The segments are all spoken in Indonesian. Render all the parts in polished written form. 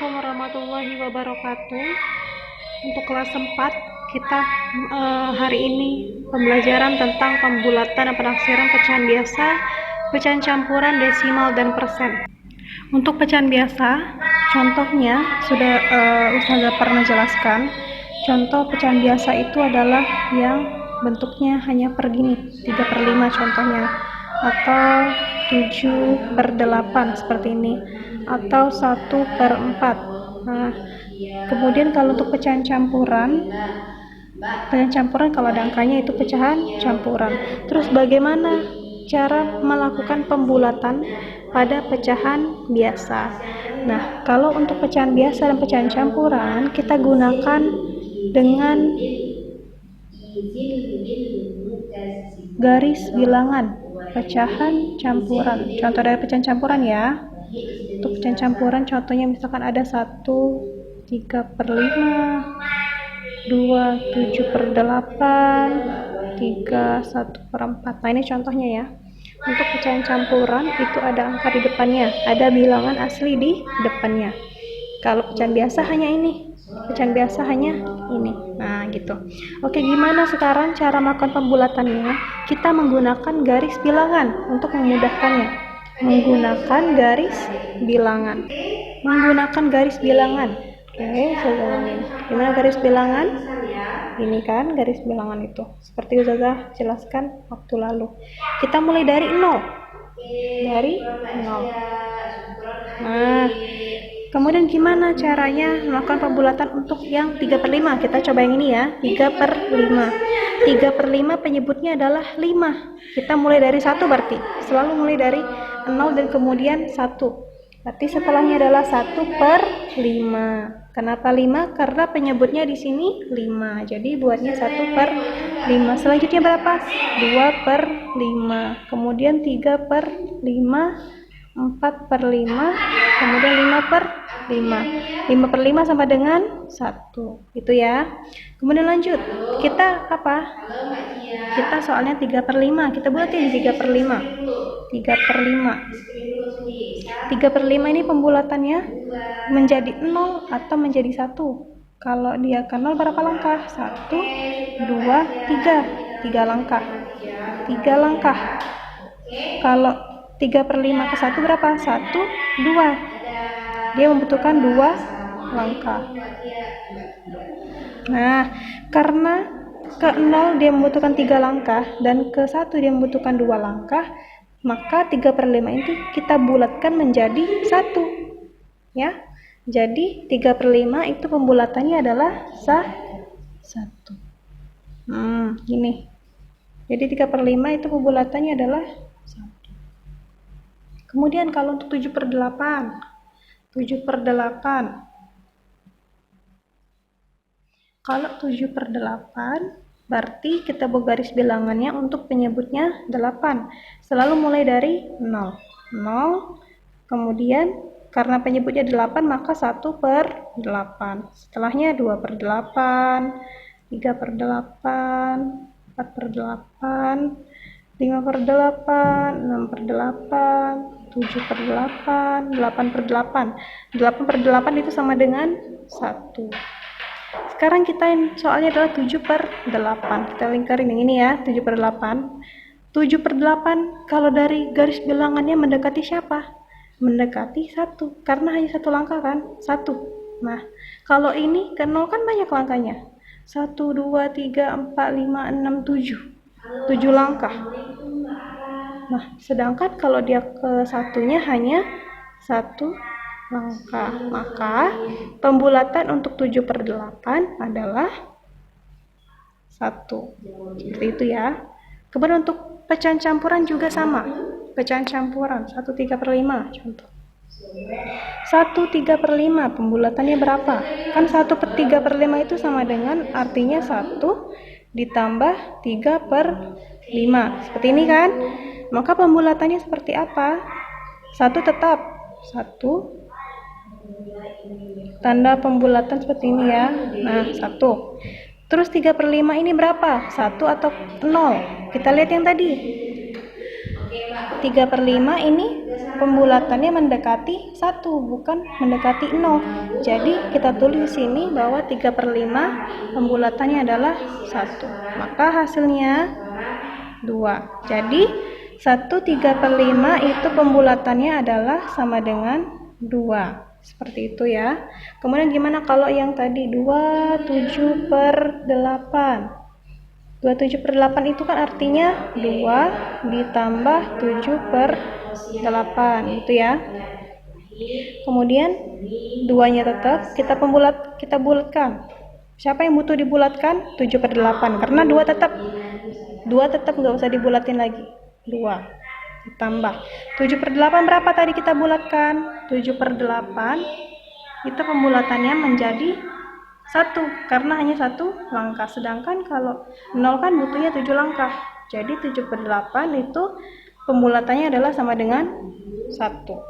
Assalamualaikum warahmatullahi wabarakatuh. Untuk kelas 4 kita hari ini pembelajaran tentang pembulatan dan penaksiran pecahan biasa, pecahan campuran, desimal, dan persen. Untuk pecahan biasa, contohnya sudah Ustazah pernah jelaskan. Contoh pecahan biasa itu adalah yang bentuknya hanya per gini, 3/5 contohnya, atau 7/8 seperti ini, atau 1/4. Nah, kemudian kalau untuk pecahan campuran kalau ada angkanya itu pecahan campuran. Terus bagaimana cara melakukan pembulatan pada pecahan biasa? Nah, kalau untuk pecahan biasa dan pecahan campuran kita gunakan dengan garis bilangan pecahan campuran. Contoh dari pecahan campuran ya. Untuk pecahan campuran contohnya misalkan ada 1 3/5, 2 7/8, 3 1/4. Nah, ini contohnya ya. Untuk pecahan campuran itu ada angka di depannya, ada bilangan asli di depannya. Kalau pecahan biasa hanya ini. Pecahan biasa hanya ini. Nah, gitu. Oke, gimana sekarang cara melakukan pembulatannya? Kita menggunakan garis bilangan untuk memudahkannya. Menggunakan garis bilangan. Oke, saya ulangin. Gimana garis bilangan? Ini kan garis bilangan itu. Seperti Ustazah jelaskan waktu lalu. Kita mulai dari 0. Nah, kemudian gimana caranya melakukan pembulatan untuk yang 3/5? Kita coba yang ini ya, 3/5. 3/5 penyebutnya adalah 5. Kita mulai dari 1 berarti. Selalu mulai dari 0 dan kemudian 1. Berarti setelahnya adalah 1/5. Kenapa 5? Karena penyebutnya di sini 5. Jadi buatnya 1/5. Selanjutnya berapa? 2/5. Kemudian 3/5, 4/5, kemudian 5/5. 5/5 sama dengan 1. Itu ya. Kemudian lanjut. Kita apa? Kita soalnya 3/5. Kita buatin 3/5. 3/5. 3/5 ini pembulatannya menjadi 0 atau menjadi 1. Kalau dia ke 0 berapa langkah? 1, 2, 3. 3 langkah. 3 langkah. Kalau 3/5 ke 1 berapa? 1, 2. Dia membutuhkan 2 langkah. Nah, karena ke 0 dia membutuhkan 3 langkah dan ke 1 dia membutuhkan 2 langkah, maka 3/5 itu kita bulatkan menjadi 1. Ya. Jadi 3/5 itu pembulatannya adalah 1. Gini. Jadi 3/5 itu pembulatannya adalah 1. Kemudian kalau untuk 7/8. 7/8. Kalau 7/8 berarti kita buat garis bilangannya untuk penyebutnya 8. Selalu mulai dari 0. 0. Kemudian karena penyebutnya 8 maka 1/8. Setelahnya 2/8, 3/8, 4/8, 5/8, 6/8, 7/8, 8/8. 8/8 itu sama dengan 1. Sekarang kita soalnya adalah 7/8. Kita lingkarin yang ini ya, 7/8. 7/8 kalau dari garis bilangannya mendekati siapa? Mendekati 1. Karena hanya 1 langkah kan? 1. Nah, kalau ini ke 0 kan banyak langkahnya. 1, 2, 3, 4, 5, 6, 7. 7 langkah. Nah, sedangkan kalau dia ke satunya hanya 1 langkah, maka pembulatan untuk 7/8 adalah 1. Seperti itu ya. Kemudian untuk pecahan campuran juga sama. Pecahan campuran 1 3/5 contoh. 1 3/5 pembulatannya berapa? Kan 1/3/5 itu sama dengan artinya 1 ditambah 3/5. Seperti ini kan? Maka pembulatannya seperti apa? 1 tetap 1. Tanda pembulatan seperti ini ya. Nah, 1. Terus 3/5 ini berapa? 1 atau 0? Kita lihat yang tadi. 3/5 ini pembulatannya mendekati 1, bukan mendekati 0. Jadi kita tulis di sini bahwa 3/5 pembulatannya adalah 1. Maka hasilnya 2. Jadi 1/3/5 itu pembulatannya adalah sama dengan 2. Seperti itu ya. Kemudian gimana kalau yang tadi 27/8? 27/8 itu kan artinya 2 ditambah 7/8 gitu ya. Kemudian 2-nya tetap kita bulatkan. Siapa yang butuh dibulatkan? 7/8, karena 2 tetap nggak usah dibulatin lagi. 2 ditambah 7/8 berapa tadi kita bulatkan? 7/8 itu pembulatannya menjadi 1 karena hanya 1 langkah, sedangkan kalau 0 kan butuhnya 7 langkah. Jadi 7/8 itu pembulatannya adalah sama dengan 1.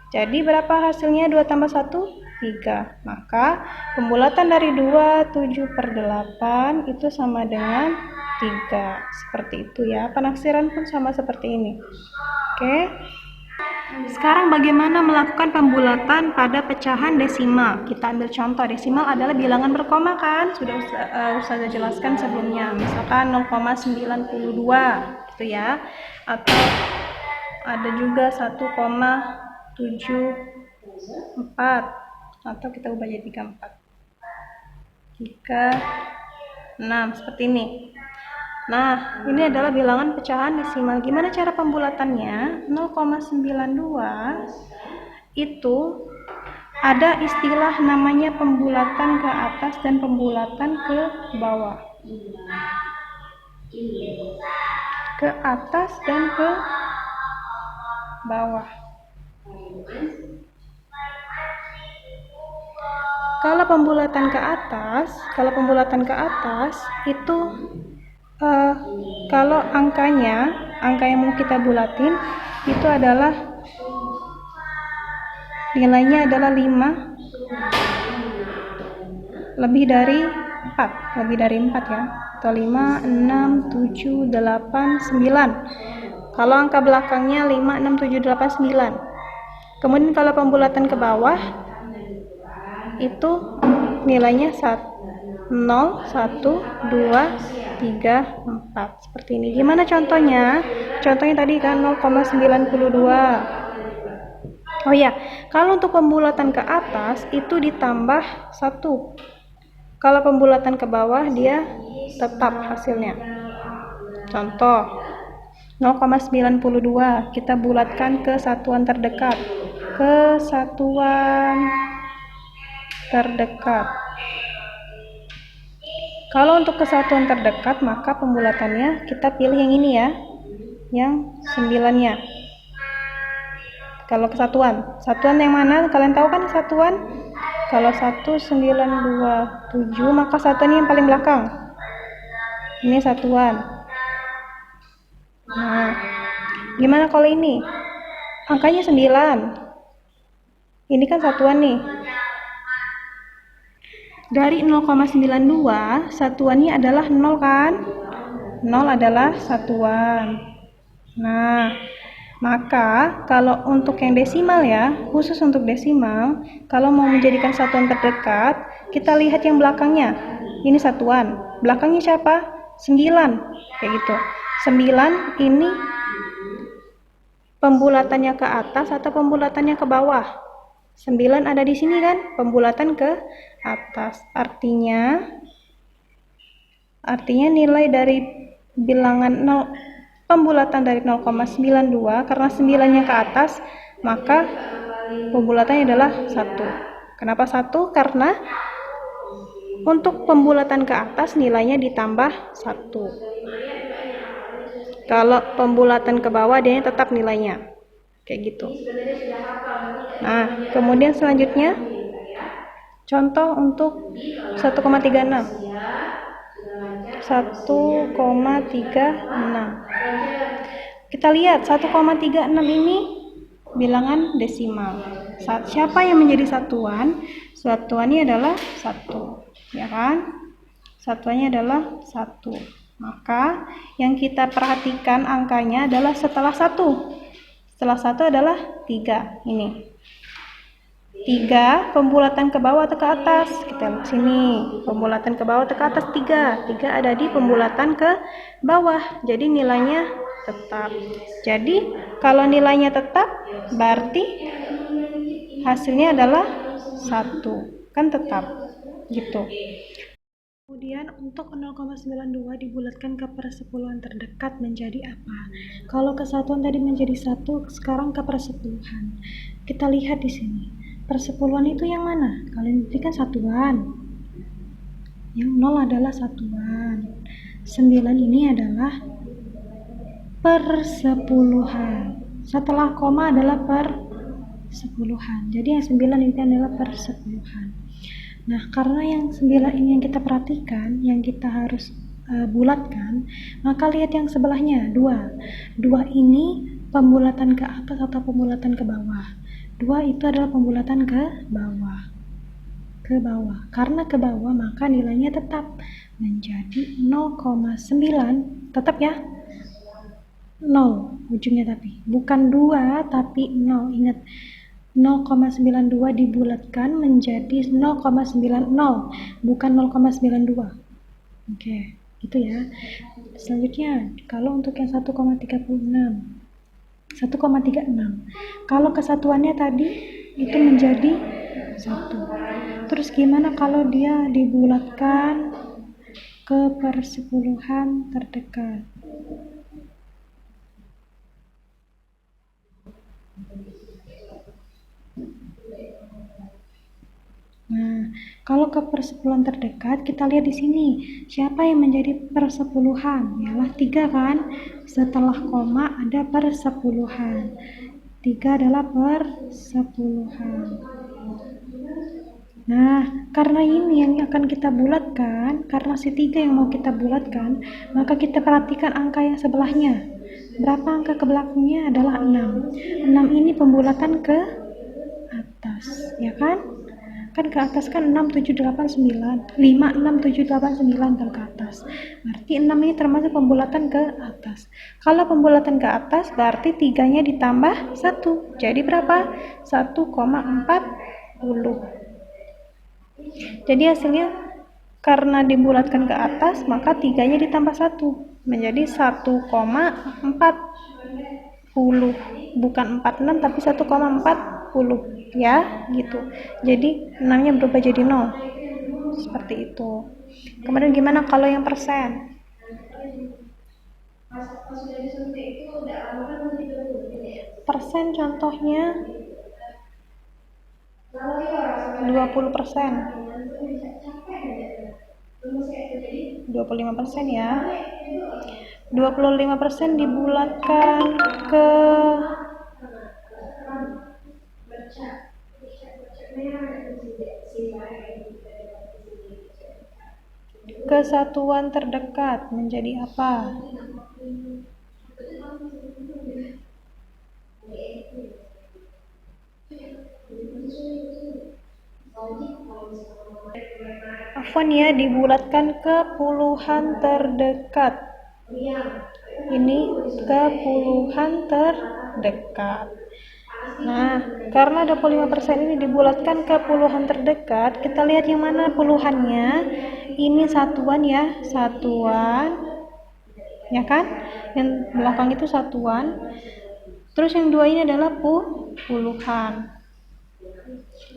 Jadi berapa hasilnya? 2 tambah 1? 3. Maka pembulatan dari 2 7/8 itu sama dengan 3. Seperti itu ya. Penaksiran pun sama seperti ini. Oke. Sekarang bagaimana melakukan pembulatan pada pecahan desimal? Kita ambil contoh. Desimal adalah bilangan berkoma kan? Sudah saya jelaskan sebelumnya. Misalkan 0,92 gitu ya. Atau ada juga 1,74 atau kita ubah jadi 36 seperti ini. Nah, ini adalah bilangan pecahan desimal. Gimana cara pembulatannya? 0,92 itu ada istilah namanya pembulatan ke atas dan pembulatan ke bawah. Ke atas dan ke bawah. Kalau pembulatan ke atas itu kalau angka yang mau kita bulatin itu adalah nilainya adalah 5 lebih dari 4 ya, atau 5, 6, 7, 8, 9. Kalau angka belakangnya 5, 6, 7, 8, 9. Kemudian kalau pembulatan ke bawah itu nilainya 0, 1, 2, 3, 4 seperti ini. Gimana contohnya? Contohnya tadi kan 0,92. Oh ya, kalau untuk pembulatan ke atas itu ditambah 1. Kalau pembulatan ke bawah dia tetap hasilnya. Contoh 0,92 kita bulatkan ke satuan terdekat. Kalau untuk kesatuan terdekat, maka pembulatannya kita pilih yang ini ya, yang 9-nya. Kalau kesatuan yang mana? Kalian tahu kan kesatuan? Kalau 1927, maka satuannya yang paling belakang. Ini satuan. Nah, gimana kalau ini? Angkanya 9. Ini kan satuan nih. Dari 0,92 satuannya adalah 0 kan? 0 adalah satuan. Nah, maka kalau untuk yang desimal ya, khusus untuk desimal, kalau mau menjadikan satuan terdekat, kita lihat yang belakangnya. Ini satuan. Belakangnya siapa? 9. Kayak gitu. 9 ini pembulatannya ke atas atau pembulatannya ke bawah? 9 ada di sini kan? Pembulatan ke atas. Artinya nilai dari bilangan 0, pembulatan dari 0,92 karena 9-nya ke atas, maka pembulatannya adalah 1. Kenapa 1? Karena untuk pembulatan ke atas nilainya ditambah 1. Kalau pembulatan ke bawah dia tetap nilainya. Kayak gitu. Nah, kemudian selanjutnya contoh untuk 1,36. 1,36. Kita lihat 1,36 ini bilangan desimal. Siapa yang menjadi satuan? Satuannya adalah 1, ya kan? Satuannya adalah 1. Maka yang kita perhatikan angkanya adalah setelah 1. Setelah 1 adalah 3. Ini 3 pembulatan ke bawah atau ke atas. Kita lihat sini, pembulatan ke bawah atau ke atas 3. 3 ada di pembulatan ke bawah, jadi nilainya tetap. Jadi kalau nilainya tetap berarti hasilnya adalah 1, kan tetap gitu. Kemudian untuk 0,92 dibulatkan ke persepuluhan terdekat menjadi apa? Kalau kesatuan tadi menjadi 1, sekarang ke persepuluhan. Kita lihat di sini. Persepuluhan itu yang mana? Kalian buktikan satuan. Yang 0 adalah satuan. 9 ini adalah persepuluhan. Setelah koma adalah persepuluhan. Jadi yang 9 ini adalah persepuluhan. Nah, karena yang 9 ini yang kita perhatikan, yang kita harus bulatkan, maka lihat yang sebelahnya, 2. 2 ini pembulatan ke atas atau pembulatan ke bawah. 2 itu adalah pembulatan ke bawah. Ke bawah. Karena ke bawah, maka nilainya tetap menjadi 0,9. Tetap ya? 0 ujungnya tapi. Bukan 2, tapi 0. Ingat. 0,92 dibulatkan menjadi 0,90, bukan 0,92. Oke, gitu ya. Selanjutnya, kalau untuk yang 1,36. 1,36. Kalau kesatuannya tadi itu menjadi 1. Terus gimana kalau dia dibulatkan ke persepuluhan terdekat? Nah, kalau ke persepuluhan terdekat, kita lihat di sini. Siapa yang menjadi persepuluhan? Ialah 3 kan? Setelah koma ada persepuluhan. 3 adalah persepuluhan. Nah, karena ini yang akan kita bulatkan, karena si 3 yang mau kita bulatkan, maka kita perhatikan angka yang sebelahnya. Berapa angka ke belakangnya? Adalah 6. 6 ini pembulatan ke atas, ya kan? Kan ke atas kan 6, 7, 8, 9. 5, 6, 7, 8, 9 kalau ke atas. Berarti 6 ini termasuk pembulatan ke atas. Kalau pembulatan ke atas berarti 3-nya ditambah 1. Jadi berapa? 1,40. Jadi hasilnya karena dibulatkan ke atas, maka 3-nya ditambah 1. Menjadi 1,40. Bukan 46 tapi 1,40 ya, gitu. Jadi 6-nya berubah jadi 0. Seperti itu. Kemudian gimana kalau yang persen? Persen contohnya 20%. 25% ya. 25% dibulatkan ke kesatuan terdekat menjadi apa? Afwan ya, dibulatkan ke puluhan terdekat. Ini ke puluhan terdekat. Nah, karena 25% ini dibulatkan ke puluhan terdekat, kita lihat yang mana puluhannya. Ini satuan ya, satuan. Ya kan? Yang belakang itu satuan. Terus yang 2 ini adalah puluhan.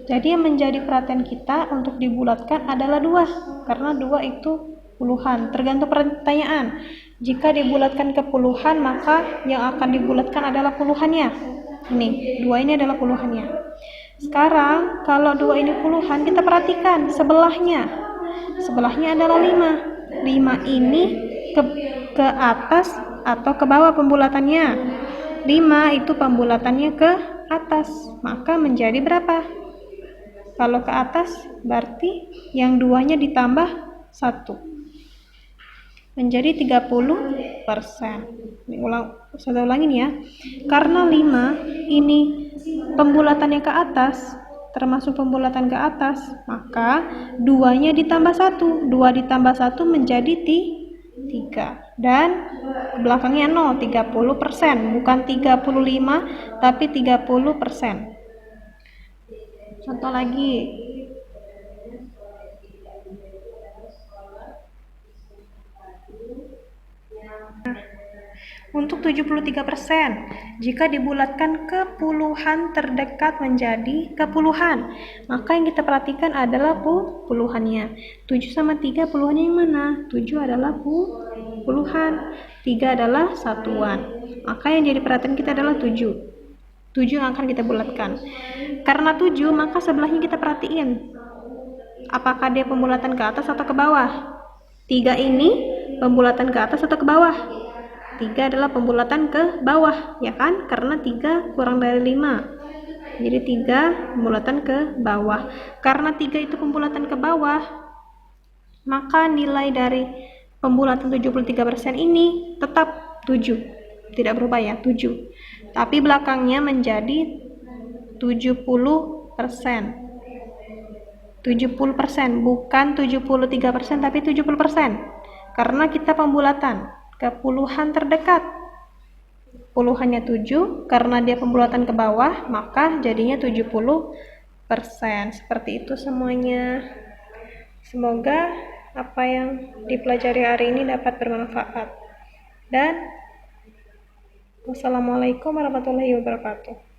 Jadi yang menjadi perhatian kita untuk dibulatkan adalah 2, karena 2 itu puluhan. Tergantung pertanyaan. Jika dibulatkan ke puluhan, maka yang akan dibulatkan adalah puluhannya. Ini, 2 ini adalah puluhannya. Sekarang, kalau 2 ini puluhan, kita perhatikan sebelahnya. Sebelahnya adalah 5. 5 ini ke atas atau ke bawah pembulatannya. 5 itu pembulatannya ke atas. Maka menjadi berapa? Kalau ke atas berarti yang 2-nya ditambah 1. Menjadi 30%. Saya ulangin ya. Karena 5 ini pembulatannya ke atas, termasuk pembulatan ke atas, maka 2-nya ditambah 1. 2 ditambah 1 menjadi 3. 3 dan belakangnya 0, 30%, bukan 35 tapi 30%. Contoh lagi, untuk 73%, jika dibulatkan ke puluhan terdekat menjadi kepuluhan, maka yang kita perhatikan adalah puluhannya. 7 sama 3 puluhannya yang mana? 7 adalah puluhan, 3 adalah satuan. Maka yang jadi perhatian kita adalah 7. 7 yang akan kita bulatkan. Karena 7, maka sebelahnya kita perhatiin. Apakah dia pembulatan ke atas atau ke bawah? 3 ini pembulatan ke atas atau ke bawah? 3 adalah pembulatan ke bawah, ya kan? Karena 3 kurang dari 5. Jadi 3 pembulatan ke bawah. Karena 3 itu pembulatan ke bawah, maka nilai dari pembulatan 73% ini tetap 7. Tidak berubah ya, 7. Tapi belakangnya menjadi 70%. 70%, bukan 73%, tapi 70%. Karena kita pembulatan ke puluhan terdekat. Puluhannya 7, karena dia pembulatan ke bawah, maka jadinya 70%. Seperti itu semuanya. Semoga apa yang dipelajari hari ini dapat bermanfaat. Dan wassalamualaikum warahmatullahi wabarakatuh.